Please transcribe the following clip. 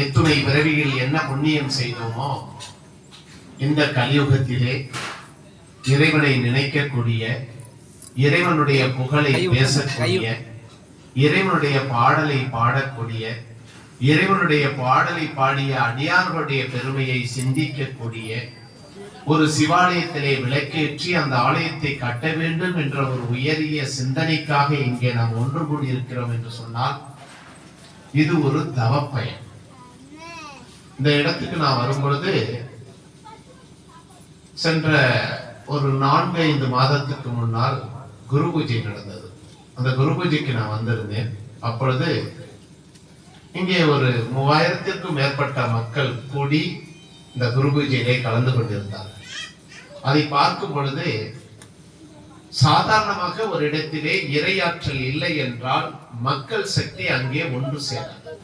எத்துணை பிறவியில் என்ன புண்ணியம் செய்தோமோ இந்த கலியுகத்திலே இறைவனை நினைக்கக்கூடிய, இறைவனுடைய புகழை பேசக்கூடிய, இறைவனுடைய பாடலை பாடக்கூடிய, இறைவனுடைய பாடலை பாடிய அடியார்களுடைய பெருமையை சிந்திக்கக்கூடிய, ஒரு சிவாலயத்திலே விளக்கேற்றி அந்த ஆலயத்தை கட்ட வேண்டும் என்ற ஒரு உயரிய சிந்தனைக்காக இங்கே நாம் ஒன்று கூடி இருக்கிறோம் என்று சொன்னால் இது ஒரு தவப்பயன். இந்த இடத்துக்கு நான் வரும்பொழுது சென்ற ஒரு 4-5 மாதத்துக்கு முன்னால் குரு பூஜை நடந்தது. அந்த குரு பூஜைக்கு நான் வந்திருந்தேன். அப்பொழுது இங்கே ஒரு 3000த்திற்கும் மேற்பட்ட மக்கள் கூடி இந்த குரு பூஜையிலே கலந்து கொண்டிருந்தார்கள். அதை பார்க்கும் பொழுது சாதாரணமாக ஒரு இடத்திலே இறையாற்றல் இல்லை என்றால் மக்கள் சக்தி அங்கே ஒன்று சேராது.